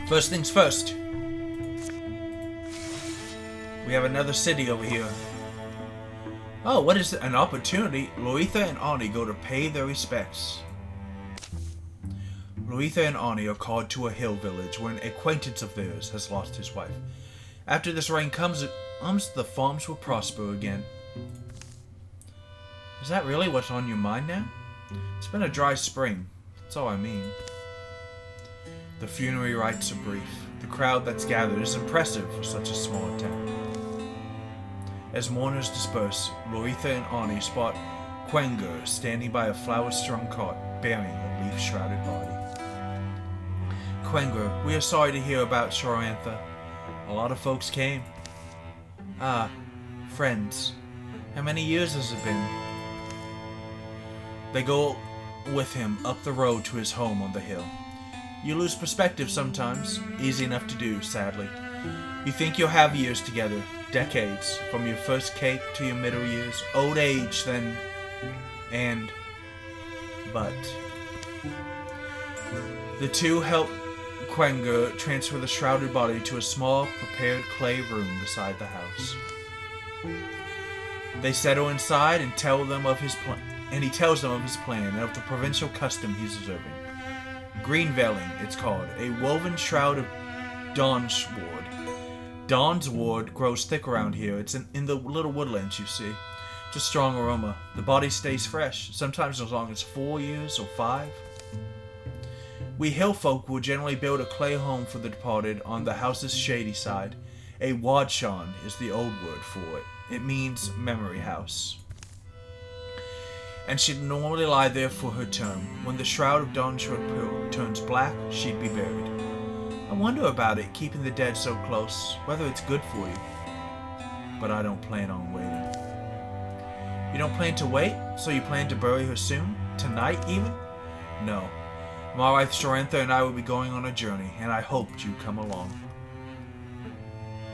First things first. We have another city over here. Oh, what is it? An opportunity? Loitha and Ani go to pay their respects. Loitha and Ani are called to a hill village where an acquaintance of theirs has lost his wife. After this rain comes, the farms will prosper again. Is that really what's on your mind now? It's been a dry spring. That's all I mean. The funerary rites are brief. The crowd that's gathered is impressive for such a small town. As mourners disperse, Loitha and Ani spot Quengur standing by a flower-strung cart bearing a leaf-shrouded body. Quengur, we are sorry to hear about Sharantha. A lot of folks came. Ah, friends. How many years has it been? They go with him up the road to his home on the hill. You lose perspective sometimes. Easy enough to do, sadly. You think you'll have years together. Decades. From your first cake to your middle years. Old age, then. But. The two help Quengur transfer the shrouded body to a small, prepared clay room beside the house. They settle inside and tell them of his plan. And he tells them of his plan and of the provincial custom he's observing. Green veiling, it's called. A woven shroud of dawnsward. Dawnsward grows thick around here. It's in the little woodlands, you see. It's a strong aroma. The body stays fresh, sometimes as long as 4 years or 5. We hill folk will generally build a clay home for the departed on the house's shady side. A wadshan is the old word for it. It means memory house. And she'd normally lie there for her term. When the shroud of Dawnsward turns black, she'd be buried. I wonder about it, keeping the dead so close, whether it's good for you. But I don't plan on waiting. You don't plan to wait? So you plan to bury her soon? Tonight, even? No. My wife Sharantha and I will be going on a journey, and I hoped you'd come along.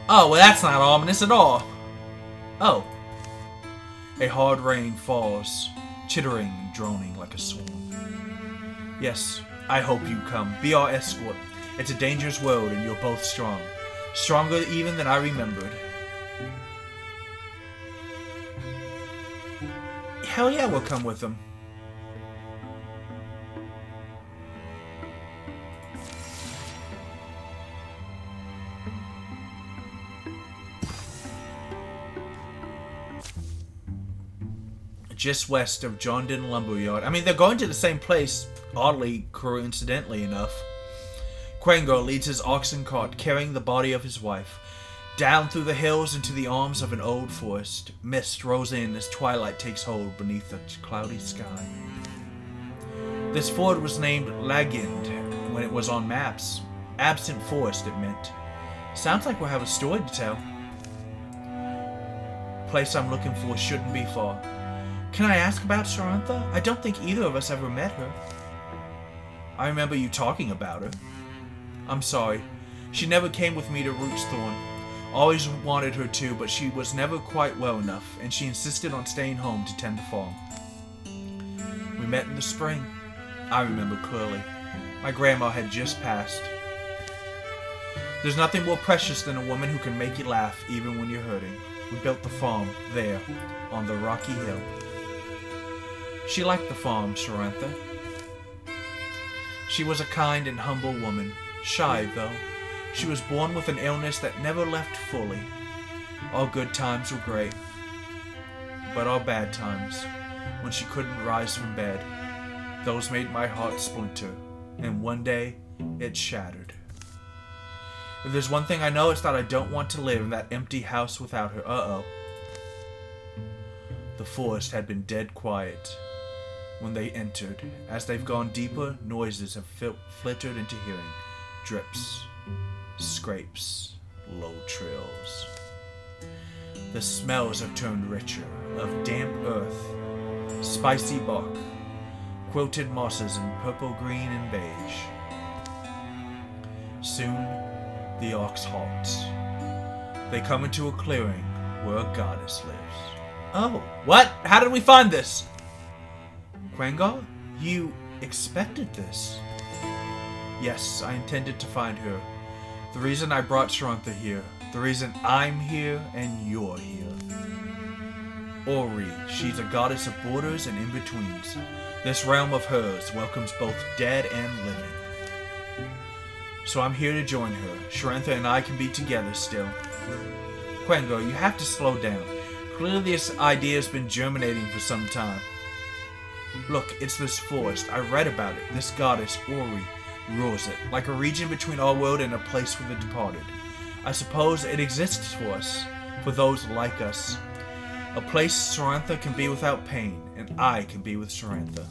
Oh, well that's not ominous at all. Oh. A hard rain falls, chittering and droning like a swarm. Yes, I hope you come. Be our escort. It's a dangerous world, and you're both strong. Stronger even than I remembered. Hell yeah, we'll come with them. Just west of Jondon Lumberyard. I mean, they're going to the same place, oddly, coincidentally enough. Quengur leads his oxen cart, carrying the body of his wife, down through the hills into the arms of an old forest. Mist rolls in as twilight takes hold beneath a cloudy sky. This ford was named Lagind when it was on maps. Absent forest, it meant. Sounds like we'll have a story to tell. Place I'm looking for shouldn't be far. Can I ask about Sharantha? I don't think either of us ever met her. I remember you talking about her. I'm sorry. She never came with me to Rootsthorn. Always wanted her to, but she was never quite well enough, and she insisted on staying home to tend the farm. We met in the spring. I remember clearly. My grandma had just passed. There's nothing more precious than a woman who can make you laugh even when you're hurting. We built the farm there, on the rocky hill. She liked the farm, Sharantha. She was a kind and humble woman. Shy, though. She was born with an illness that never left fully. All good times were great. But all bad times, when she couldn't rise from bed, those made my heart splinter, and one day, it shattered. If there's one thing I know, it's that I don't want to live in that empty house without her. Uh-oh. The forest had been dead quiet when they entered. As they've gone deeper, noises have flittered into hearing. Drips, scrapes, low trills. The smells have turned richer, of damp earth, spicy bark, quilted mosses in purple, green, and beige. Soon, the ox halts. They come into a clearing where a goddess lives. Oh, what? How did we find this? Quengur, you expected this? Yes, I intended to find her. The reason I brought Sarantha here. The reason I'm here and you're here. Ori, she's a goddess of borders and in-betweens. This realm of hers welcomes both dead and living. So I'm here to join her. Sarantha and I can be together still. Quengo, you have to slow down. Clearly this idea has been germinating for some time. Look, it's this forest. I read about it. This goddess, Ori, rules it, like a region between our world and a place for the departed. I suppose it exists for us, for those like us. A place Sarantha can be without pain, and I can be with Sarantha.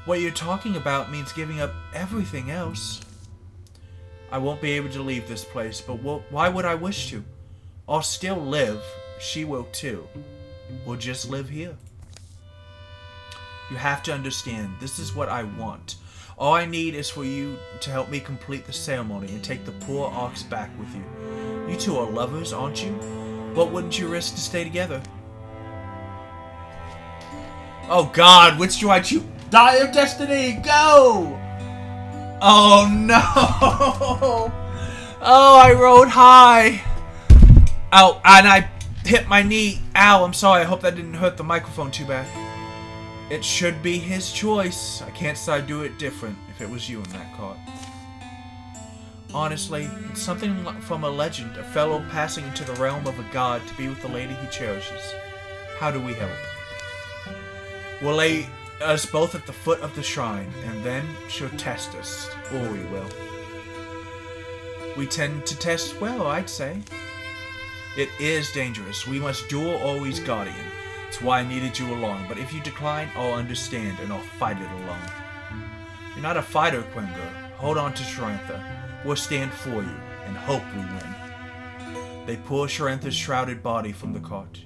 What you're talking about means giving up everything else. I won't be able to leave this place, but why would I wish to? I'll still live. She will too. We'll just live here. You have to understand, this is what I want. All I need is for you to help me complete the ceremony and take the poor ox back with you. You two are lovers, aren't you? What wouldn't you risk to stay together? Oh God, which do I choose? Die of Destiny, go! Oh no! Oh, I rode high! Ow, and I hit my knee. Ow, I'm sorry, I hope that didn't hurt the microphone too bad. It should be his choice. I can't say I'd do it different if it was you in that cart. Honestly, it's something from a legend, a fellow passing into the realm of a god to be with the lady he cherishes. How do we help? We'll lay us both at the foot of the shrine, and then she'll test us, or we will. We tend to test well, I'd say. It is dangerous. We must duel Ori's guardian. It's why I needed you along, but if you decline, I'll understand, and I'll fight it alone. You're not a fighter, Quengo. Hold on to Sarantha. We'll stand for you, and hope we win. They pull Sarantha's shrouded body from the cart.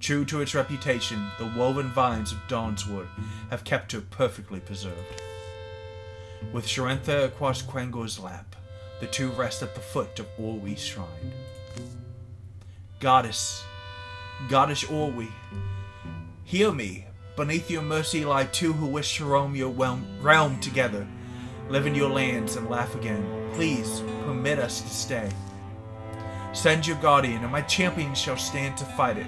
True to its reputation, the woven vines of Dawnswood have kept her perfectly preserved. With Sarantha across Quengo's lap, the two rest at the foot of Ori's shrine. Goddess Orwi, hear me. Beneath your mercy lie two who wish to roam your realm together, live in your lands and laugh again. Please, permit us to stay. Send your guardian, and my champion shall stand to fight it.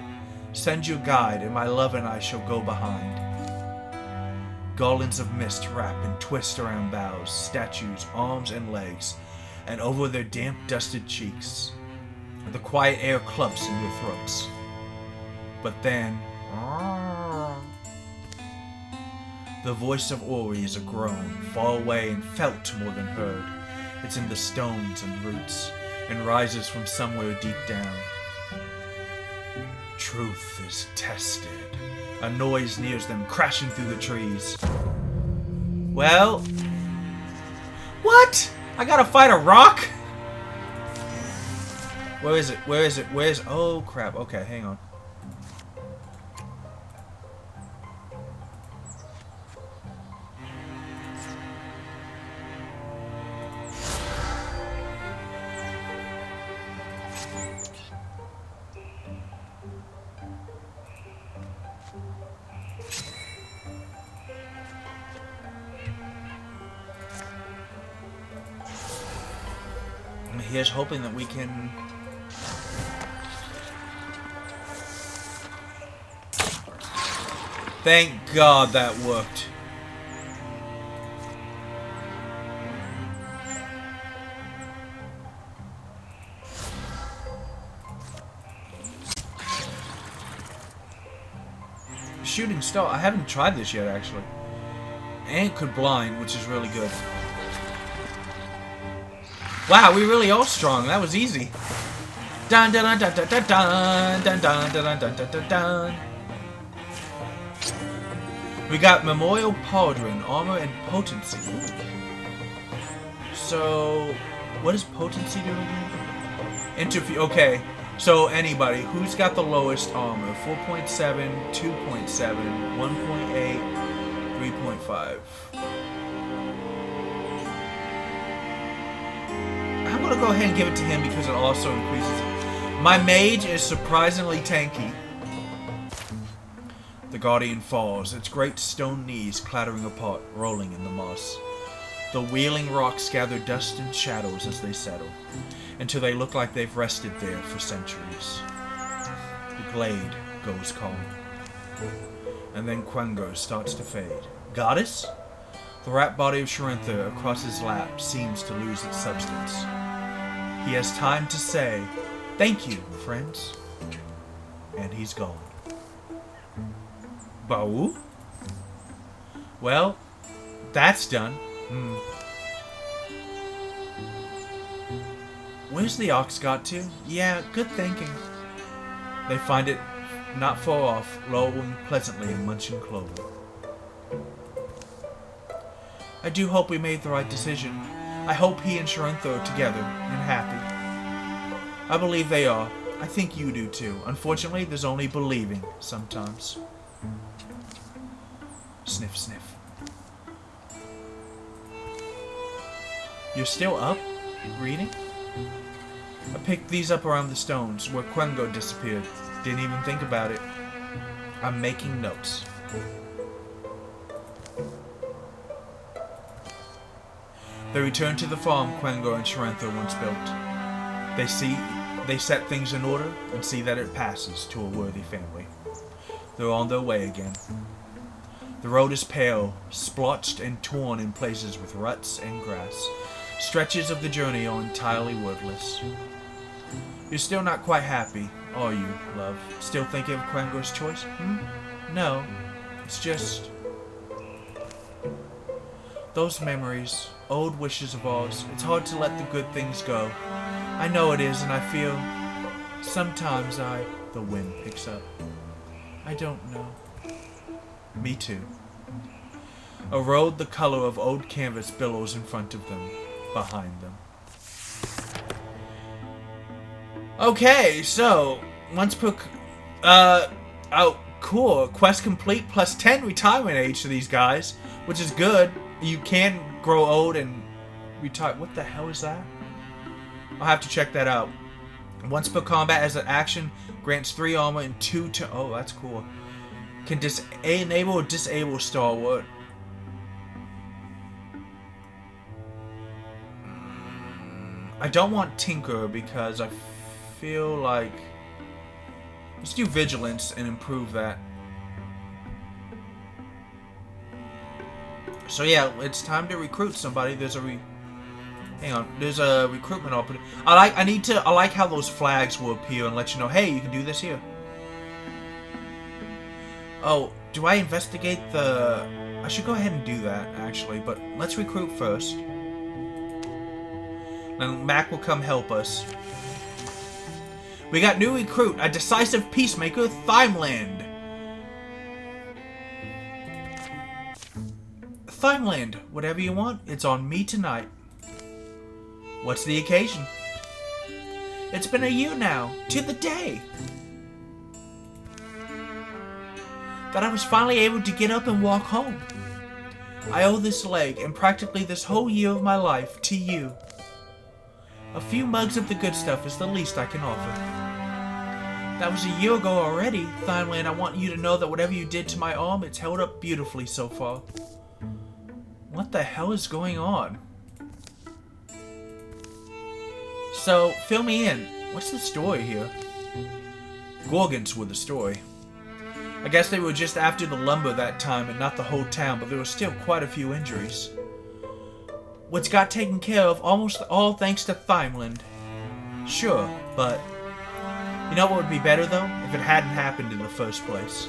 Send your guide, and my love and I shall go behind. Garlands of mist wrap and twist around boughs, statues, arms, and legs, and over their damp, dusted cheeks. The quiet air clumps in your throats. But then, the voice of Ori is a groan, far away and felt more than heard. It's in the stones and roots, and rises from somewhere deep down. Truth is tested. A noise nears them, crashing through the trees. Well, what? I gotta fight a rock? Where is it? Where is it? Where's... Oh, crap. Okay, hang on. Here's hoping that we can... Thank God that worked. Shooting star. I haven't tried this yet, actually. And it could blind, which is really good. Wow, we really are strong. That was easy. Dun dun dun dun dun dun dun dun dun dun dun dun dun dun. We got Memorial Pauldron, Armor, and Potency. So, what does Potency do again? Interview. Okay, so anybody who's got the lowest armor? 4.7, 2.7, 1.8, 3.5. I'm gonna go ahead and give it to him because it also increases it. My mage is surprisingly tanky. The Guardian falls, its great stone knees clattering apart, rolling in the moss. The wheeling rocks gather dust and shadows as they settle, until they look like they've rested there for centuries. The glade goes calm. And then Quengo starts to fade. Goddess? The wrapped body of Charantha across his lap seems to lose its substance. He has time to say, "Thank you, friends." And he's gone. Bau? Well, that's done. Where's the ox got to? Yeah, good thinking. They find it not far off, lolling pleasantly and munching clover. I do hope we made the right decision. I hope he and Charantha are together and happy. I believe they are. I think you do too. Unfortunately, there's only believing sometimes. Sniff, sniff. You're still up? Reading? I picked these up around the stones where Quengo disappeared. Didn't even think about it. I'm making notes. They return to the farm Quengo and Charantha once built. They set things in order and see that it passes to a worthy family. They're on their way again. The road is pale, splotched and torn in places with ruts and grass. Stretches of the journey are entirely wordless. You're still not quite happy, are you, love? Still thinking of Quengo's choice? No, it's just... those memories, old wishes of ours, it's hard to let the good things go. I know it is, and I feel... sometimes The wind picks up. I don't know. Me too. A road the color of old canvas billows in front of them, behind them. Okay, so, once per... oh, cool. Quest complete, plus 10 retirement age to these guys, which is good. You can grow old and retire. What the hell is that? I'll have to check that out. Once per combat as an action, grants 3 armor and 2 to... oh, that's cool. Can enable or disable stalwart. I don't want Tinker because I feel like... let's do Vigilance and improve that. So yeah, it's time to recruit somebody. There's a hang on. There's a recruitment opening. I like how those flags will appear and let you know, hey, you can do this here. Oh, do I investigate the... I should go ahead and do that, actually, but let's recruit first. Then Mac will come help us. We got new recruit, a decisive peacemaker, Thimeland. Thimeland, whatever you want, it's on me tonight. What's the occasion? It's been a year now, to the day, that I was finally able to get up and walk home. I owe this leg, and practically this whole year of my life, to you. A few mugs of the good stuff is the least I can offer. That was a year ago already, Thimeland. I want you to know that whatever you did to my arm, it's held up beautifully so far. What the hell is going on? So, fill me in. What's the story here? Gorgons were the story. I guess they were just after the lumber that time and not the whole town, but there were still quite a few injuries. Which got taken care of almost all thanks to Thimeland. Sure, but... you know what would be better, though? If it hadn't happened in the first place.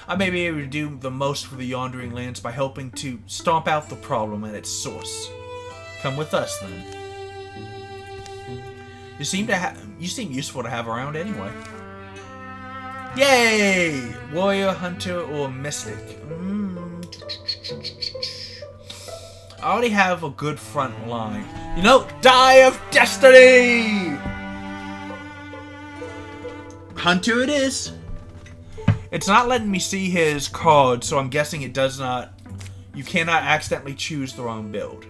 I may be able to do the most for the Yawndering Lands by helping to stomp out the problem at its source. Come with us, then. You seem useful to have around anyway. Yay! Warrior, hunter, or mystic. I already have a good front line. You know, Die of Destiny! Hunter it is. It's not letting me see his card, so I'm guessing it does not... you cannot accidentally choose the wrong build.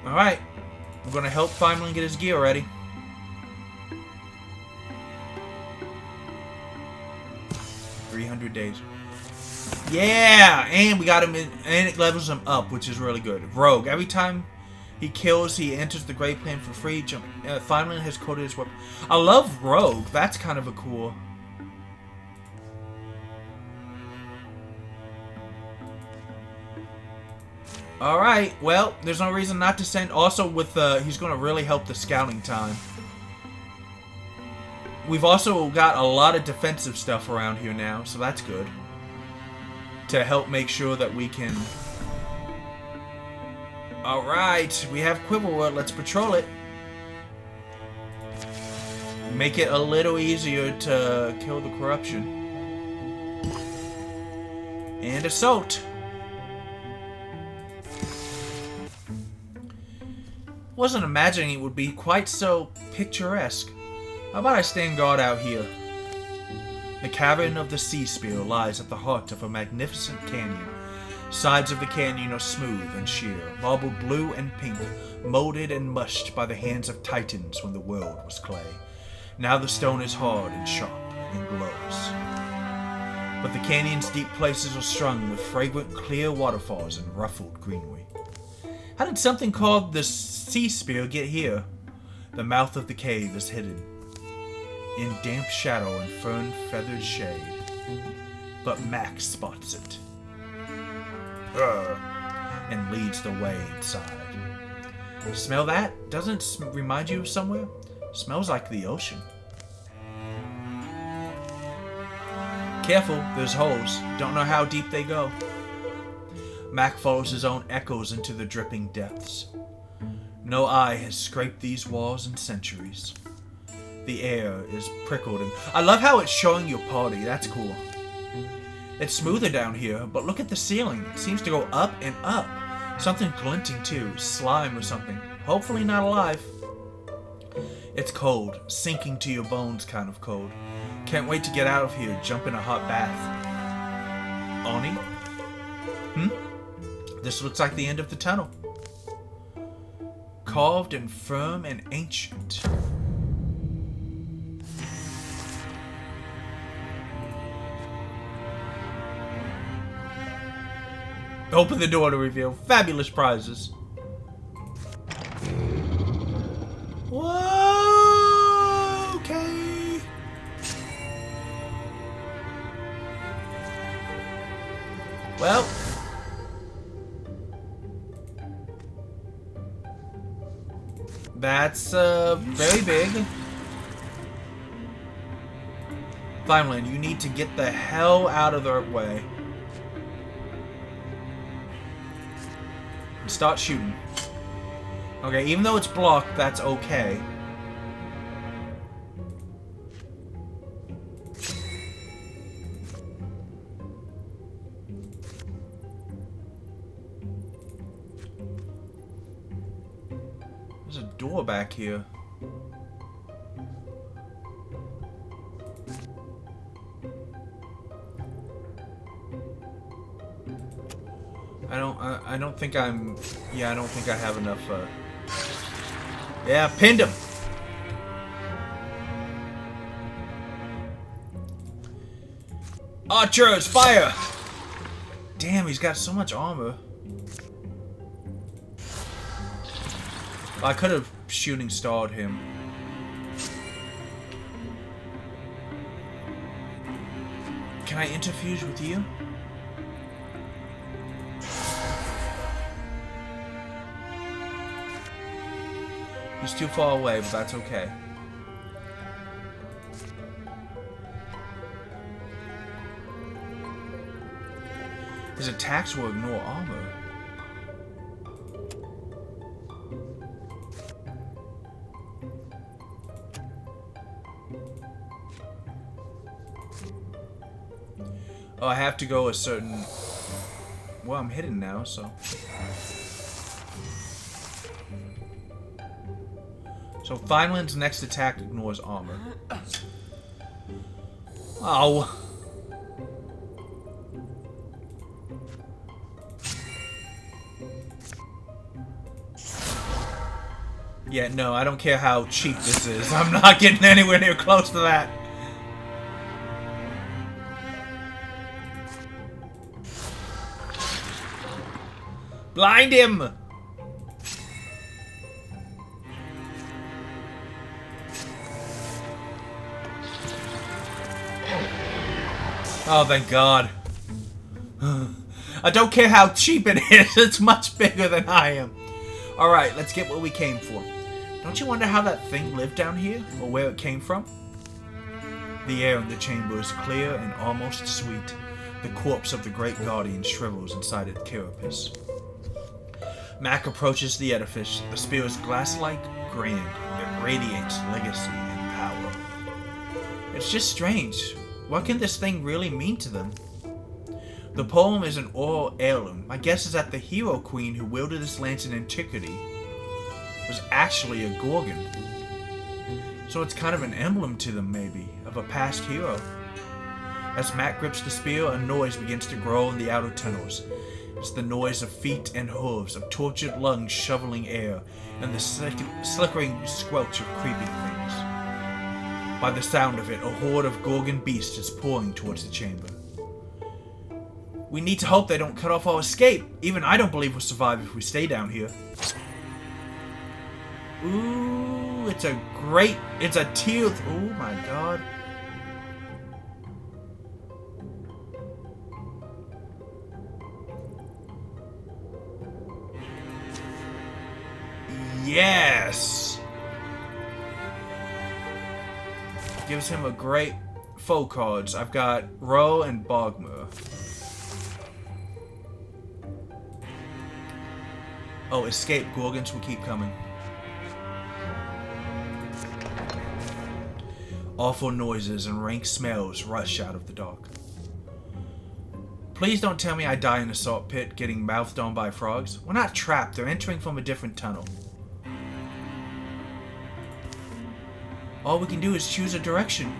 Alright. I'm gonna help Thimeland get his gear ready. 300 days. Yeah! And we got him in, and it levels him up, which is really good. Rogue. Every time he kills, he enters the Great Plan for free. Finally has coded his weapon. I love Rogue. That's kind of a cool... Alright, well, there's no reason not to send... Also, with he's going to really help the scouting time. We've also got a lot of defensive stuff around here now, so that's good. To help make sure that we can... Alright, we have Quiverwood. Let's patrol it. Make it a little easier to kill the corruption. And assault. Wasn't imagining it would be quite so picturesque. How about I stand guard out here? The cavern of the Sea Spear lies at the heart of a magnificent canyon. Sides of the canyon are smooth and sheer, marbled blue and pink, molded and mushed by the hands of titans when the world was clay. Now the stone is hard and sharp and glows. But the canyon's deep places are strung with fragrant, clear waterfalls and ruffled greenery. How did something called the Sea Spear get here? The mouth of the cave is hidden in damp shadow and fern-feathered shade. But Max spots it. And leads the way inside. Smell that? Doesn't it remind you of somewhere? Smells like the ocean. Careful, there's holes. Don't know how deep they go. Mac follows his own echoes into the dripping depths. No eye has scraped these walls in centuries. The air is prickled and... I love how it's showing your party. That's cool. It's smoother down here, but look at the ceiling. It seems to go up and up. Something glinting too. Slime or something. Hopefully not alive. It's cold. Sinking to your bones kind of cold. Can't wait to get out of here. Jump in a hot bath. Oni? This looks like the end of the tunnel. Carved and firm and ancient. Open the door to reveal fabulous prizes. Whoa, okay. Well. That's very big. Vineland, you need to get the hell out of their way. Start shooting. Okay, even though it's blocked, that's okay. There's a door back here. I don't think I'm... Yeah, I don't think I have enough, Yeah, pinned him! Archers, fire! Damn, he's got so much armor. I could have shooting starred him. Can I interfuse with you? He's too far away, but that's okay. His attacks will ignore armor. Oh, I have to go a certain... Well, I'm hidden now, so... So Vineland's next attack ignores armor. Oh. Yeah, no, I don't care how cheap this is. I'm not getting anywhere near close to that. Blind him! Oh, thank God. I don't care how cheap it is. It's much bigger than I am. Alright, let's get what we came for. Don't you wonder how that thing lived down here? Or where it came from? The air in the chamber is clear and almost sweet. The corpse of the great guardian shrivels inside its carapace. Mac approaches the edifice. The spear is glass-like, grand. It radiates legacy and power. It's just strange. What can this thing really mean to them? The poem is an oral heirloom. My guess is that the hero queen who wielded this lance in antiquity was actually a Gorgon. So it's kind of an emblem to them, maybe, of a past hero. As Matt grips the spear, a noise begins to grow in the outer tunnels. It's the noise of feet and hooves, of tortured lungs shoveling air, and the slickering squelch of creeping things. By the sound of it, a horde of Gorgon beasts is pouring towards the chamber. We need to hope they don't cut off our escape. Even I don't believe we'll survive if we stay down here. Ooh, it's a tear. Oh my God. Yes! Gives him a great foe cards. I've got Ro and Bogmer. Oh, escape. Gorgons will keep coming. Awful noises and rank smells rush out of the dark. Please don't tell me I die in a salt pit getting mouthed on by frogs. We're not trapped. They're entering from a different tunnel. All we can do is choose a direction.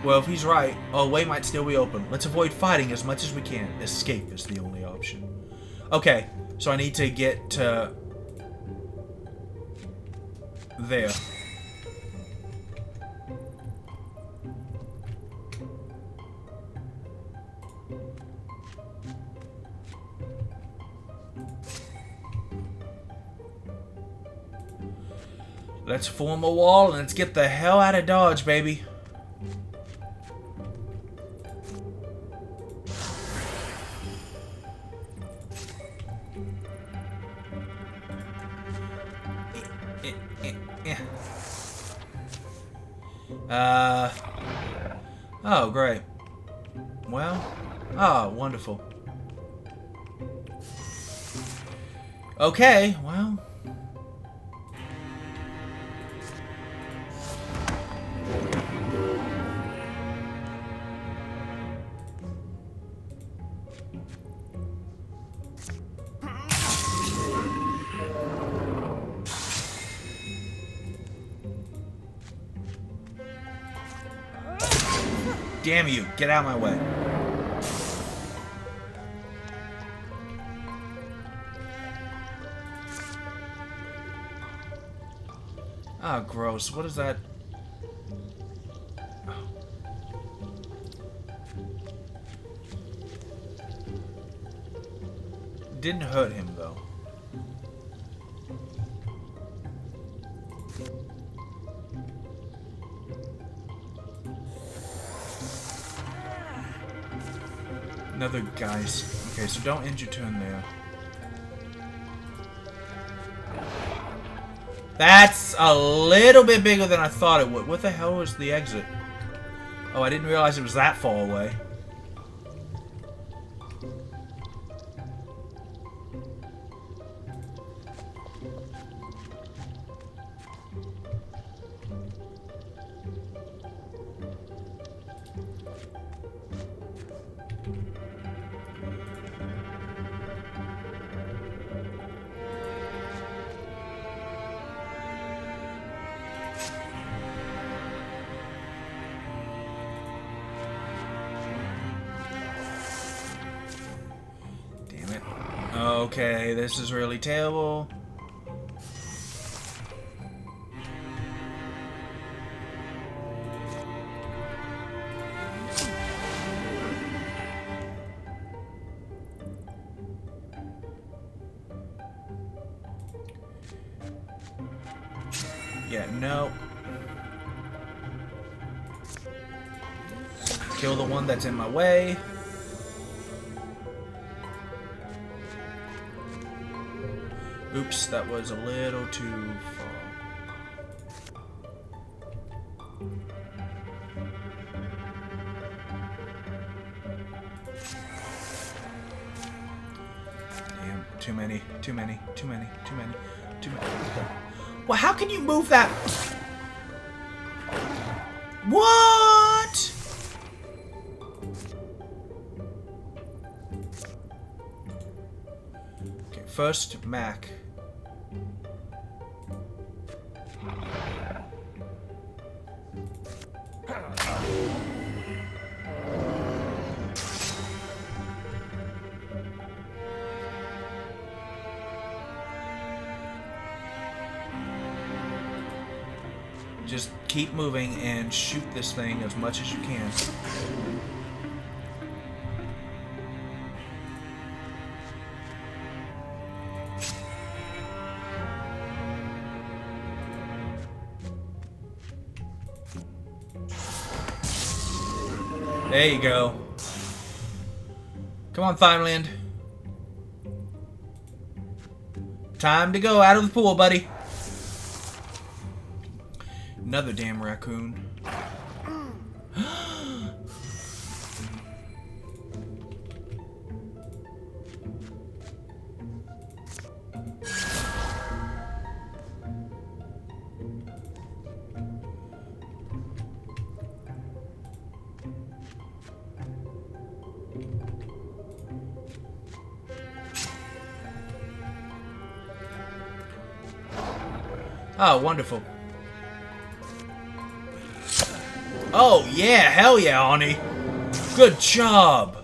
Well, if he's right, our way might still be open. Let's avoid fighting as much as we can. Escape is the only option. Okay, so I need to get to there. Let's form a wall and let's get the hell out of Dodge, baby. Oh, great. Well, wonderful. Okay, well. Damn you, get out of my way. Ah, gross. What is that? Didn't hurt him, though. Another geist. Okay, so don't end your turn there. That's a little bit bigger than I thought it would. What the hell was the exit? Oh, I didn't realize it was that far away. Okay, this is really terrible. Yeah, no. Kill the one that's in my way. Oops, that was a little too far. Damn, too many. Well, how can you move that? What? Okay, first Mac. Just keep moving and shoot this thing as much as you can. There you go. Come on, Thimeland. Time to go out of the pool, buddy. Another damn raccoon. Oh, wonderful. Oh, yeah. Hell yeah, Ani. Good job.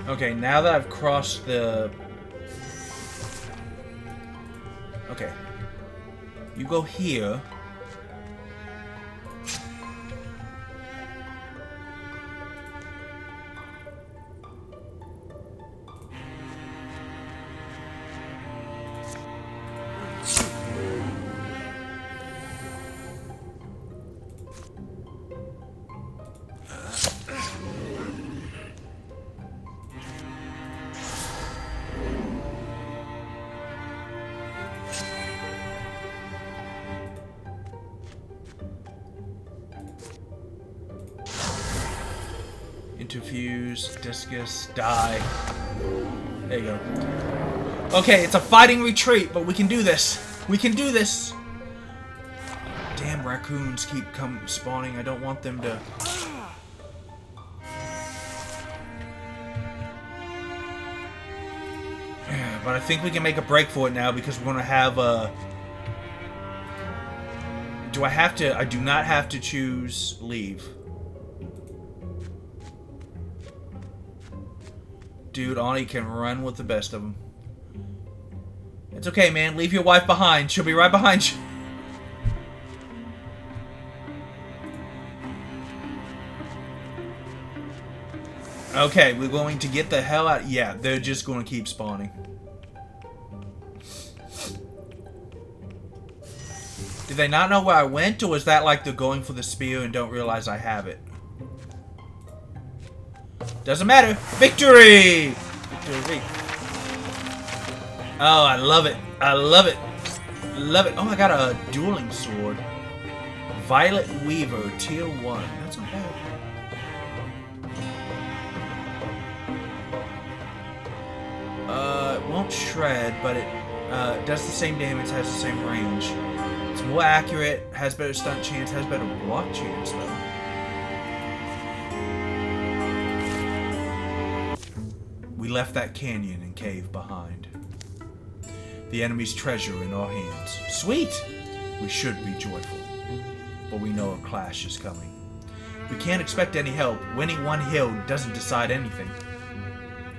Okay, now that I've crossed the... Okay. You go here. Interfuse, discus, die. There you go. Okay, it's a fighting retreat, but we can do this. We can do this. Damn raccoons keep spawning. I don't want them to... Yeah, but I think we can make a break for it now because we're going to have a... Do I have to... I do not have to choose leave. Dude, Ani can run with the best of them. It's okay, man. Leave your wife behind. She'll be right behind you. Okay, we're going to get the hell out. Yeah, they're just going to keep spawning. Did they not know where I went, or was that like they're going for the spear and don't realize I have it? Doesn't matter. Victory! Victory. Oh, I love it. I love it. Love it. Oh, I got a dueling sword. Violet Weaver, tier 1. That's not bad. It won't shred, but it does the same damage, has the same range. It's more accurate, has better stunt chance, has better block chance, though. We left that canyon and cave behind. The enemy's treasure in our hands. Sweet! We should be joyful. But we know a clash is coming. We can't expect any help. Winning one hill doesn't decide anything.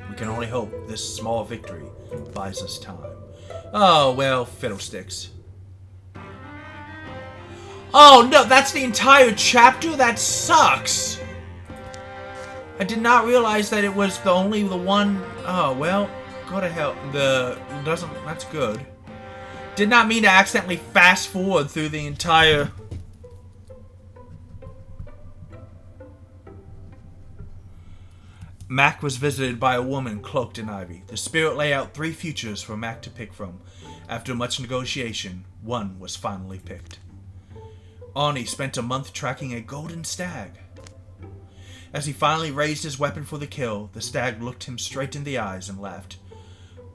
We can only hope this small victory buys us time. Oh, well, fiddlesticks. Oh no, that's the entire chapter? That sucks! I did not realize that it was only the one... Oh, well, go to hell. That's good. Did not mean to accidentally fast forward through the entire... Mac was visited by a woman cloaked in ivy. The spirit lay out 3 futures for Mac to pick from. After much negotiation, one was finally picked. Arnie spent a month tracking a golden stag. As he finally raised his weapon for the kill, the stag looked him straight in the eyes and laughed.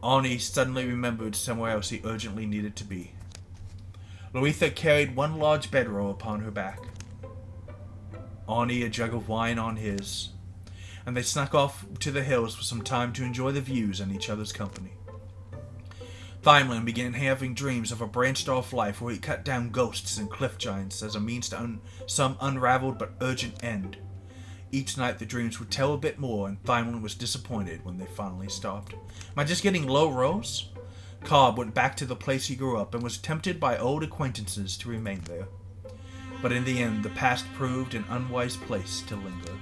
Arnie suddenly remembered somewhere else he urgently needed to be. Louisa carried one large bedroll upon her back. Arnie a jug of wine on his, and they snuck off to the hills for some time to enjoy the views and each other's company. Thymelin began having dreams of a branched-off life where he cut down ghosts and cliff giants as a means to some unraveled but urgent end. Each night the dreams would tell a bit more, and Thymelin was disappointed when they finally stopped. Am I just getting low rolls? Cobb went back to the place he grew up and was tempted by old acquaintances to remain there. But in the end, the past proved an unwise place to linger.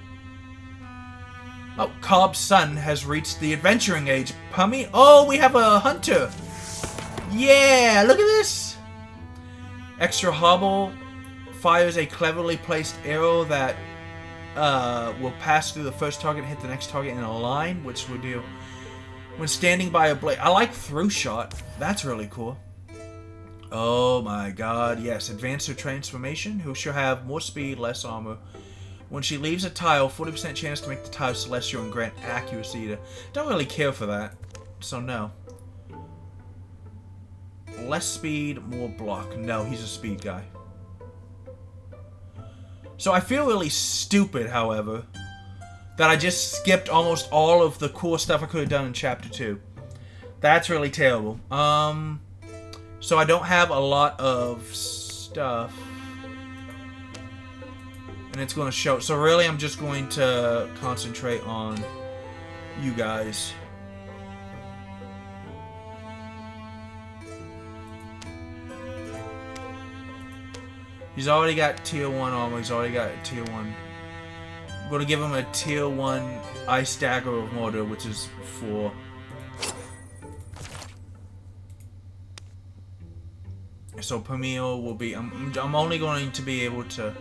Oh, Cobb's son has reached the adventuring age. Pummy? Oh, we have a hunter! Yeah, look at this! Extra Hobble fires a cleverly placed arrow that will pass through the first target and hit the next target in a line, which will do when standing by a blade. I like through shot. That's really cool. Oh my god, yes. Advance her transformation, who shall have more speed, less armor. When she leaves a tile, 40% chance to make the tile celestial and grant accuracy to... Don't really care for that, so no. Less speed, more block. No, he's a speed guy. So I feel really stupid, however, that I just skipped almost all of the cool stuff I could have done in Chapter 2. That's really terrible. So I don't have a lot of stuff. And it's going to show. So really, I'm just going to concentrate on you guys. He's already got tier 1 armor. He's already got tier 1. I'm going to give him a tier 1 ice dagger of mortar, which is 4. So Pamil will be... I'm only going to be able to...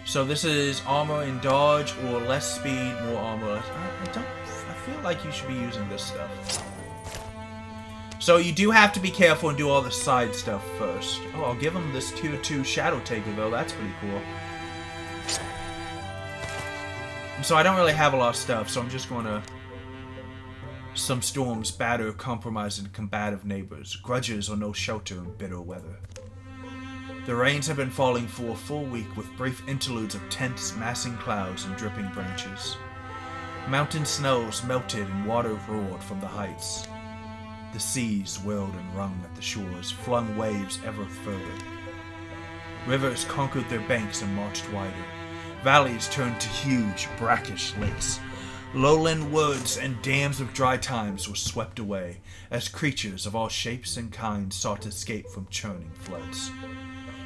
So this is armor and dodge, or less speed, more armor. I feel like you should be using this stuff. So you do have to be careful and do all the side stuff first. Oh, I'll give him this tier 2 Shadow Taker though. That's pretty cool. So I don't really have a lot of stuff, so I'm just going to... Some storms batter, compromise, and combative neighbors. Grudges or no shelter in bitter weather. The rains have been falling for a full week with brief interludes of tense, massing clouds and dripping branches. Mountain snows melted and water roared from the heights. The seas wailed and wrung at the shores, flung waves ever further. Rivers conquered their banks and marched wider. Valleys turned to huge, brackish lakes. Lowland woods and dams of dry times were swept away, as creatures of all shapes and kinds sought to escape from churning floods.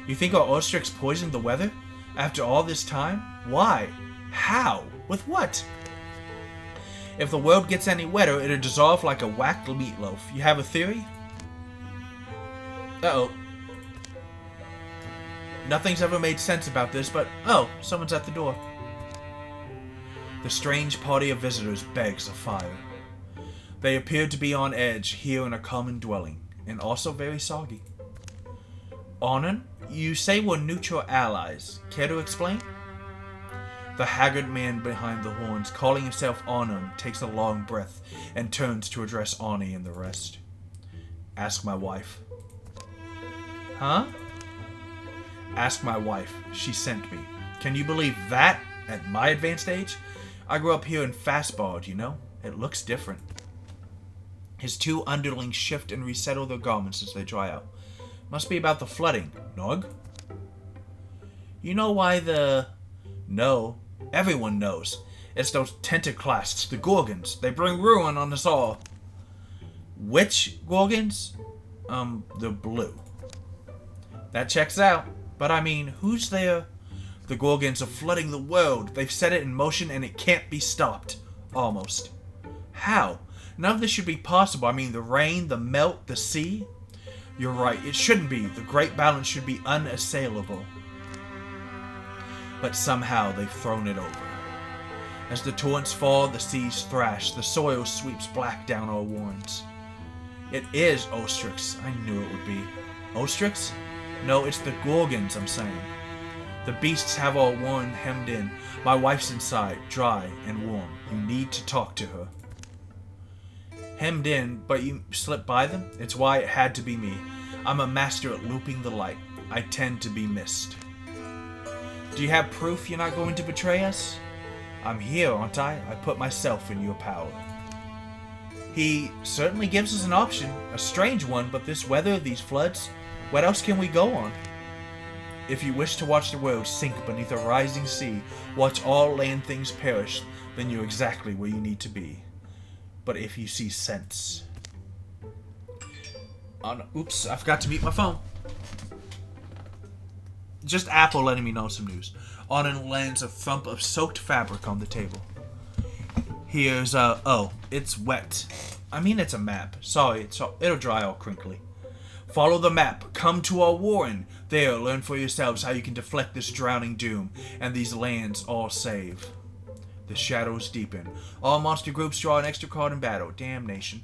You think our Ostrix poisoned the weather? After all this time? Why? How? With what? If the world gets any wetter, it'll dissolve like a whacked meatloaf. You have a theory? Uh-oh. Nothing's ever made sense about this, but... Oh, someone's at the door. The strange party of visitors begs a fire. They appeared to be on edge here in a common dwelling, and also very soggy. Onan, you say we're neutral allies. Care to explain? The haggard man behind the horns, calling himself Onan, takes a long breath and turns to address Arnie and the rest. Ask my wife. Huh? Ask my wife. She sent me. Can you believe that at my advanced age? I grew up here in Fastbard, you know? It looks different. His 2 underlings shift and resettle their garments as they dry out. Must be about the flooding. Nog? You know why the... No. Everyone knows. It's those tentaclasts, the Gorgons. They bring ruin on us all. Which Gorgons? The blue. That checks out. But I mean, who's there? The Gorgons are flooding the world. They've set it in motion and it can't be stopped. Almost. How? None of this should be possible. I mean, the rain, the melt, the sea. You're right, it shouldn't be. The great balance should be unassailable. But somehow they've thrown it over. As the torrents fall, the seas thrash. The soil sweeps black down our warrens. It is Ostrix. I knew it would be. Ostrix? No, it's the Gorgons, I'm saying. The beasts have our warren hemmed in. My wife's inside, dry and warm. You need to talk to her. Hemmed in, but you slipped by them? It's why it had to be me. I'm a master at looping the light. I tend to be missed. Do you have proof you're not going to betray us? I'm here, aren't I? I put myself in your power. He certainly gives us an option. A strange one, but this weather, these floods, what else can we go on? If you wish to watch the world sink beneath a rising sea, watch all land things perish, then you're exactly where you need to be. But if you see sense... Oh, no. Oops, I forgot to mute my phone. Just Apple letting me know some news. Auden lands a thump of soaked fabric on the table. Here's oh, it's wet. I mean, it's a map. Sorry, it'll dry all crinkly. Follow the map. Come to our warren. There, learn for yourselves how you can deflect this drowning doom, and these lands all save. The shadows deepen. All monster groups draw an extra card in battle. Damnation.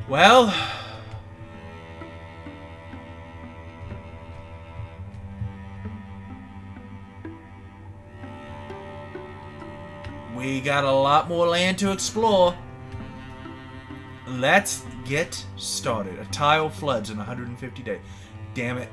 Well... we got a lot more land to explore. Let's get started. A tile floods in 150 days. Damn it.